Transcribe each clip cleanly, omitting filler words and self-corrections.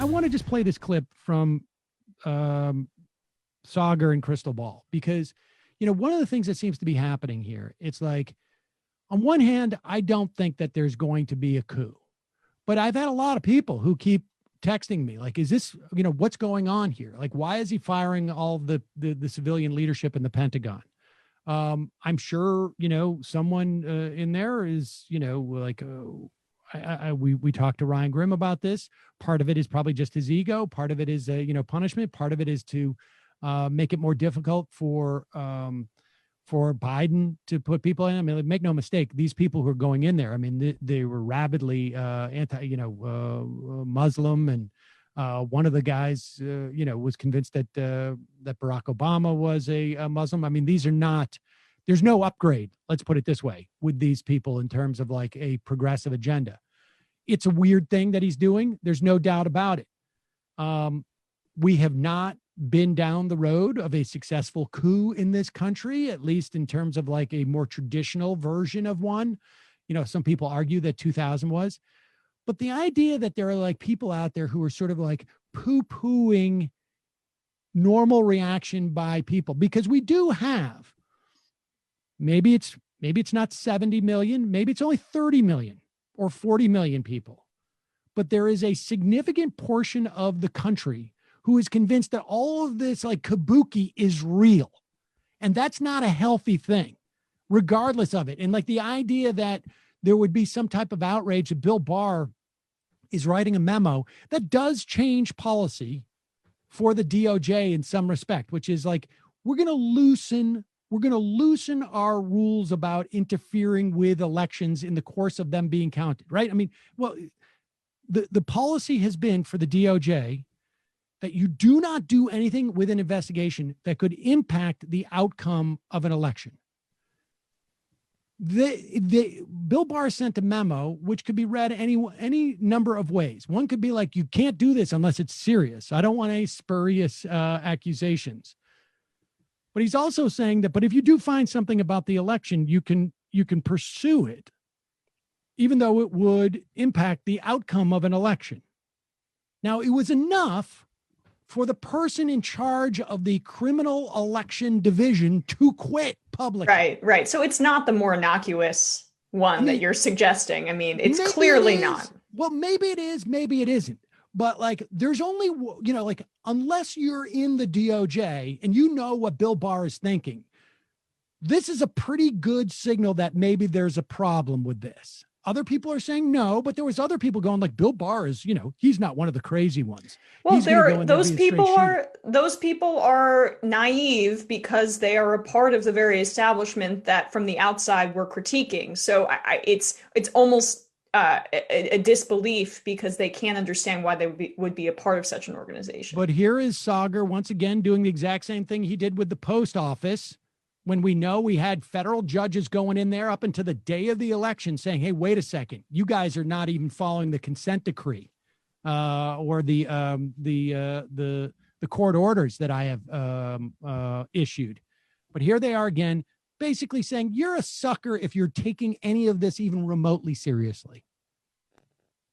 I want to just play this clip from Sauger and Crystal Ball, because, you know, one of the things that seems to be happening here, it's like, on one hand, I don't think that there's going to be a coup, but I've had a lot of people who keep texting me like, is this, you know, what's going on here? Like, why is he firing all the civilian leadership in the Pentagon? I'm sure, you know, someone in there is, you know, like, we talked to Ryan Grimm about this. Part of it is probably just his ego. Part of it is, you know, punishment. Part of it is to make it more difficult for Biden to put people in. I mean, make no mistake, these people who are going in there, I mean, they were rabidly Muslim, and one of the guys, you know, was convinced that that Barack Obama was a Muslim. I mean, these are not. There's no upgrade, let's put it this way, with these people in terms of like a progressive agenda. It's a weird thing that he's doing. There's no doubt about it. We have not been down the road of a successful coup in this country, at least in terms of like a more traditional version of one. You know, some people argue that 2000 was, but the idea that there are like people out there who are sort of like poo-pooing normal reaction by people, because we do have, maybe it's not 70 million, maybe it's only 30 million or 40 million people, but there is a significant portion of the country who is convinced that all of this like kabuki is real. And that's not a healthy thing, regardless of it. And like the idea that there would be some type of outrage that Bill Barr is writing a memo that does change policy for the DOJ in some respect, which is like, we're going to loosen our rules about interfering with elections in the course of them being counted, right? I mean, well, the policy has been for the DOJ that you do not do anything with an investigation that could impact the outcome of an election. Bill Barr sent a memo, which could be read any number of ways. One could be like, you can't do this unless it's serious. I don't want any spurious accusations. But he's also saying that, but if you do find something about the election, you can pursue it, even though it would impact the outcome of an election. Now, it was enough for the person in charge of the criminal election division to quit publicly. Right. So it's not the more innocuous one that you're suggesting. I mean, it's clearly not. Well, maybe it is, maybe it isn't. But like, there's only, you know, like, unless you're in the DOJ and you know what Bill Barr is thinking, this is a pretty good signal that maybe there's a problem with this. Other people are saying no, but there was other people going like, Bill Barr is, you know, he's not one of the crazy ones. Well, those people are naive because they are a part of the very establishment that from the outside we're critiquing. So it's almost a disbelief because they can't understand why they would be a part of such an organization. But here is Sauger once again doing the exact same thing he did with the post office, when we know we had federal judges going in there up until the day of the election saying, hey, wait a second, you guys are not even following the consent decree or the court orders that I have issued. But here they are again, basically saying you're a sucker if you're taking any of this even remotely seriously.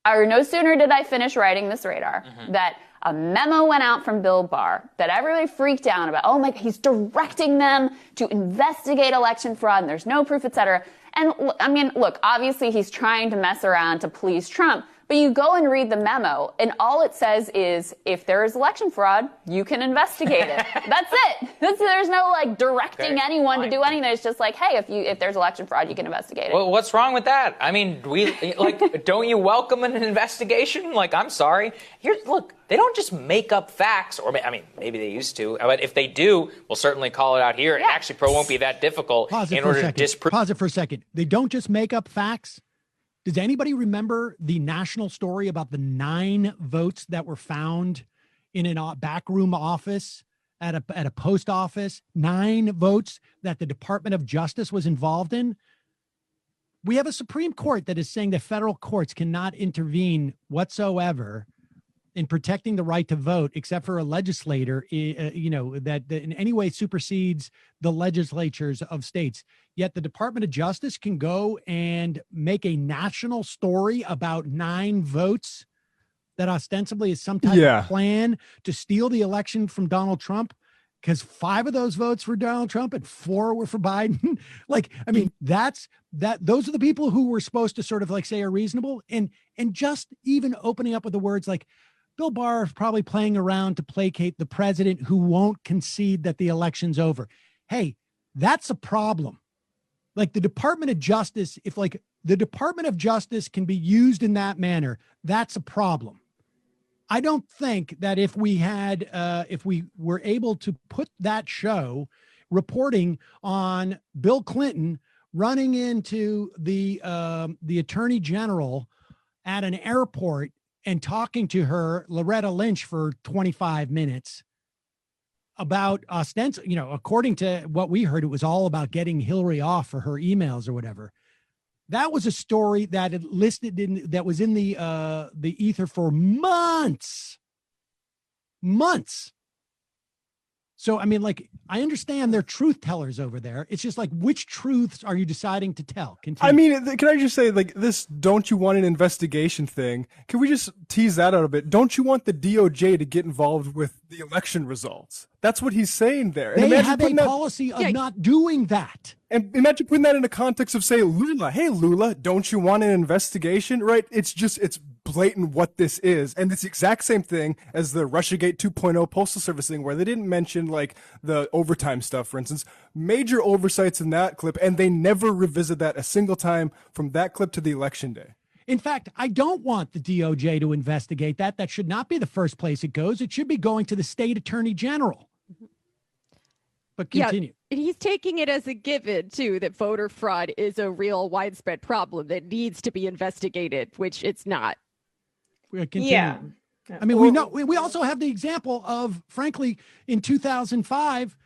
No sooner did I finish writing this radar that a memo went out from Bill Barr that everybody freaked out about. Oh my, he's directing them to investigate election fraud and there's no proof, et cetera. And I mean, look, obviously he's trying to mess around to please Trump, but you go and read the memo and all it says is if there is election fraud, you can investigate it. That's it. There's no like directing anyone to do anything. It's just like, hey, if there's election fraud, you can investigate it. Well, what's wrong with that? I mean, don't you welcome an investigation? Like, I'm sorry. Look, they don't just make up facts, or I mean, maybe they used to, but if they do, we'll certainly call it out here. Yeah. And actually, it won't be that difficult in order to disprove. Pause it for a second. They don't just make up facts. Does anybody remember the national story about the 9 votes that were found in a backroom office at a post office? 9 votes that the Department of Justice was involved in. We have a Supreme Court that is saying that federal courts cannot intervene whatsoever in protecting the right to vote, except for a legislator, that in any way supersedes the legislatures of states. Yet the Department of Justice can go and make a national story about 9 votes that ostensibly is some type of plan to steal the election from Donald Trump? Because 5 of those votes were Donald Trump and 4 were for Biden. Like, I mean, those are the people who were supposed to sort of like say are reasonable. And just even opening up with the words like, Bill Barr is probably playing around to placate the president who won't concede that the election's over. Hey, that's a problem. Like the Department of Justice, if like the Department of Justice can be used in that manner, that's a problem. I don't think that if we were able to put that show reporting on Bill Clinton running into the attorney general at an airport and talking to her, Loretta Lynch, for 25 minutes about according to what we heard, it was all about getting Hillary off for her emails or whatever. That was a story that had that was in the ether for months. So, I mean, like, I understand they're truth tellers over there. It's just like, which truths are you deciding to tell? Continue. I mean, can I just say, like, this don't you want an investigation thing? Can we just tease that out a bit? Don't you want the DOJ to get involved with the election results? That's what he's saying there. They have a policy of not doing that. And imagine putting that in the context of, say, Lula. Hey, Lula, don't you want an investigation? Right? It's blatant what this is. And it's the exact same thing as the Russiagate 2.0 Postal Service thing, where they didn't mention, like, the overtime stuff, for instance. Major oversights in that clip, and they never revisit that a single time from that clip to the election day. In fact, I don't want the DOJ to investigate that. That should not be the first place it goes. It should be going to the state attorney general. But continue. Yeah, and he's taking it as a given, too, that voter fraud is a real widespread problem that needs to be investigated, which it's not. Yeah. I mean, we also have the example of, frankly, in 2005,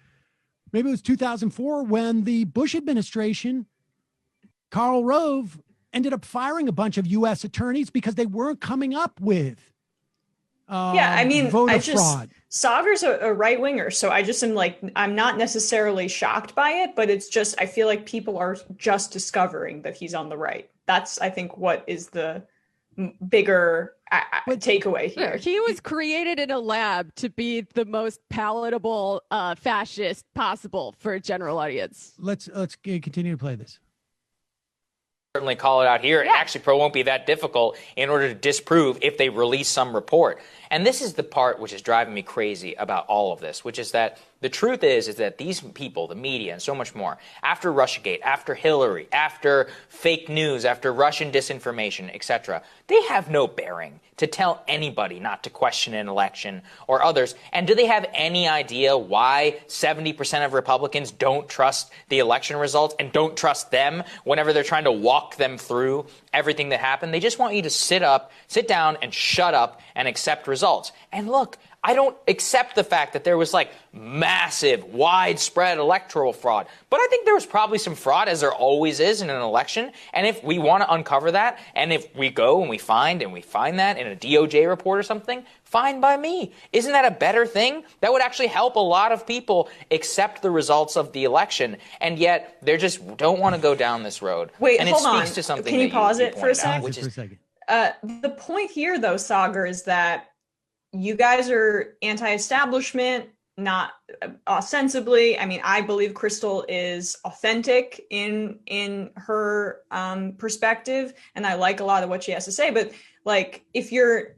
maybe it was 2004, when the Bush administration, Karl Rove, ended up firing a bunch of U.S. attorneys because they weren't coming up with voter fraud. Sauger's a right winger, so I just am like, I'm not necessarily shocked by it, but it's just, I feel like people are just discovering that he's on the right. That's, I think, what is the bigger takeaway here. He was created in a lab to be the most palatable fascist possible for a general audience. Let's continue to play this. Certainly call it out here. And actually, won't be that difficult in order to disprove if they release some report. And this is the part which is driving me crazy about all of this, which is that the truth is that these people, the media, and so much more, after Russiagate, after Hillary, after fake news, after Russian disinformation, etc., they have no bearing to tell anybody not to question an election or others. And do they have any idea why 70% of Republicans don't trust the election results and don't trust them whenever they're trying to walk them through everything that happened? They just want you to sit down and shut up and accept results. And look, I don't accept the fact that there was like massive, widespread electoral fraud. But I think there was probably some fraud, as there always is in an election. And if we want to uncover that, and if we go and we find that in a DOJ report or something, fine by me. Isn't that a better thing? That would actually help a lot of people accept the results of the election. And yet they just don't want to go down this road. Wait, and hold it speaks on. to something Can you pause it for a second? Which is, the point here, though, Sagar, is that you guys are anti-establishment, not ostensibly. I mean, I believe Crystal is authentic in her perspective, and I like a lot of what she has to say. But like, if you're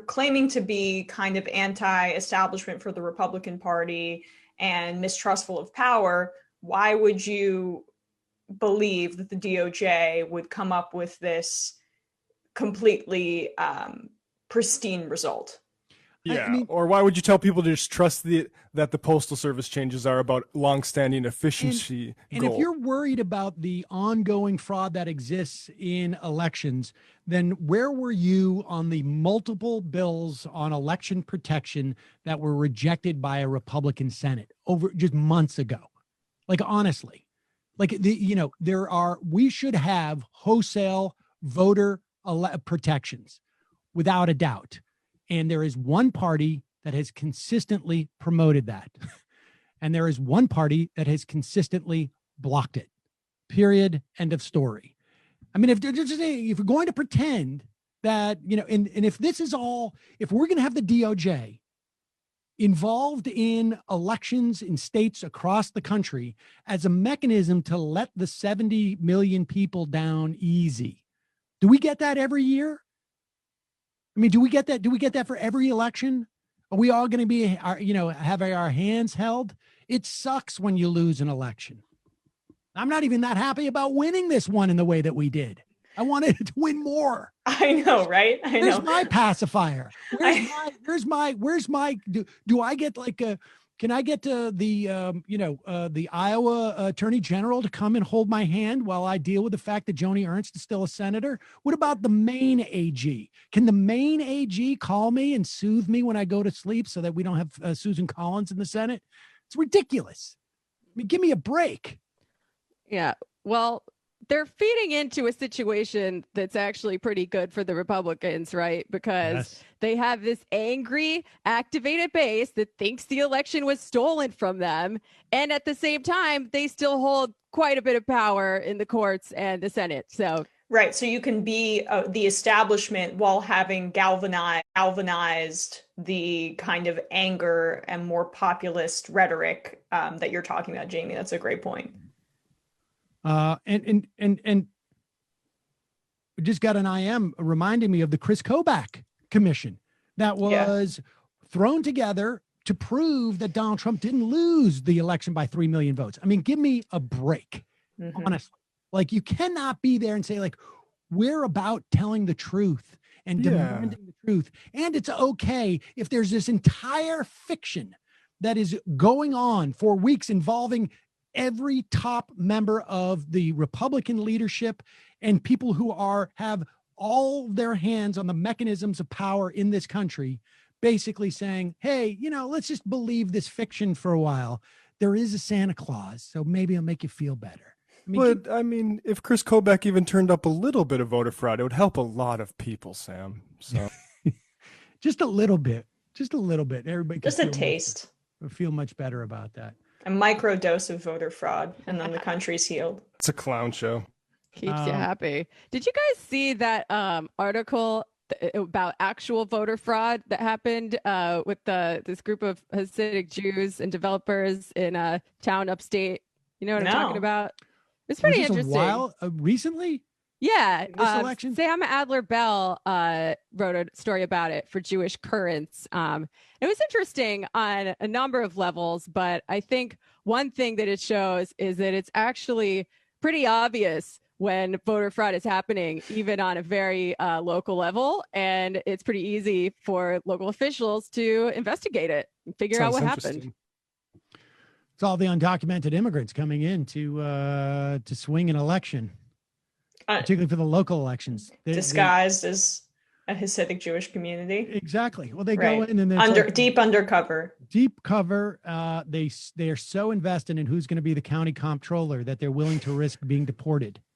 claiming to be kind of anti-establishment for the Republican Party and mistrustful of power, why would you believe that the DOJ would come up with this completely pristine result? Yeah, I mean, or why would you tell people to just trust that the Postal Service changes are about longstanding efficiency and if you're worried about the ongoing fraud that exists in elections, then where were you on the multiple bills on election protection that were rejected by a Republican Senate over just months ago? Like, honestly, like, we should have wholesale voter protections without a doubt. And there is one party that has consistently promoted that. And there is one party that has consistently blocked it. Period. End of story. I mean, if we're going to pretend that, and if this is all, if we're going to have the DOJ involved in elections in states across the country as a mechanism to let the 70 million people down easy, do we get that every year? I mean, do we get that? Do we get that for every election? Are we all going to be, having our hands held? It sucks when you lose an election. I'm not even that happy about winning this one in the way that we did. I wanted to win more. I know, right? I know. Where's my pacifier? Where's my, do I get like can I get to the Iowa Attorney General to come and hold my hand while I deal with the fact that Joni Ernst is still a senator? What about the Maine AG? Can the Maine AG call me and soothe me when I go to sleep so that we don't have Susan Collins in the Senate? It's ridiculous. I mean, give me a break. Yeah. Well, they're feeding into a situation that's actually pretty good for the Republicans, right? Because they have this angry, activated base that thinks the election was stolen from them. And at the same time, they still hold quite a bit of power in the courts and the Senate. So right. So you can be the establishment while having galvanized the kind of anger and more populist rhetoric that you're talking about, Jamie. That's a great point. And we just got an IM reminding me of the Chris Kobach commission that was thrown together to prove that Donald Trump didn't lose the election by 3 million votes. I mean, give me a break, honestly. Like, you cannot be there and say, like, we're about telling the truth and demanding the truth. And it's okay if there's this entire fiction that is going on for weeks involving every top member of the Republican leadership and people who have all their hands on the mechanisms of power in this country, basically saying, hey, let's just believe this fiction for a while. There is a Santa Claus, so maybe it'll make you feel better. I mean, if Chris Kobach even turned up a little bit of voter fraud, it would help a lot of people, Sam. So just a little bit. Everybody just a taste. Feel much better about that. A micro dose of voter fraud, and then the country's healed. It's a clown show. Keeps you happy. Did you guys see that article about actual voter fraud that happened with this group of Hasidic Jews and developers in a town upstate? You know what I'm talking about? It's pretty interesting. Recently? Yeah. This election? Sam Adler-Bell wrote a story about it for Jewish Currents. It was interesting on a number of levels, but I think one thing that it shows is that it's actually pretty obvious when voter fraud is happening, even on a very local level. And it's pretty easy for local officials to investigate it and figure out what happened. It's all the undocumented immigrants coming in to swing an election. Particularly for the local elections. Disguised as a Hasidic Jewish community. Exactly. Well, they go in and deep undercover. Deep cover. They are so invested in who's going to be the county comptroller that they're willing to risk being deported.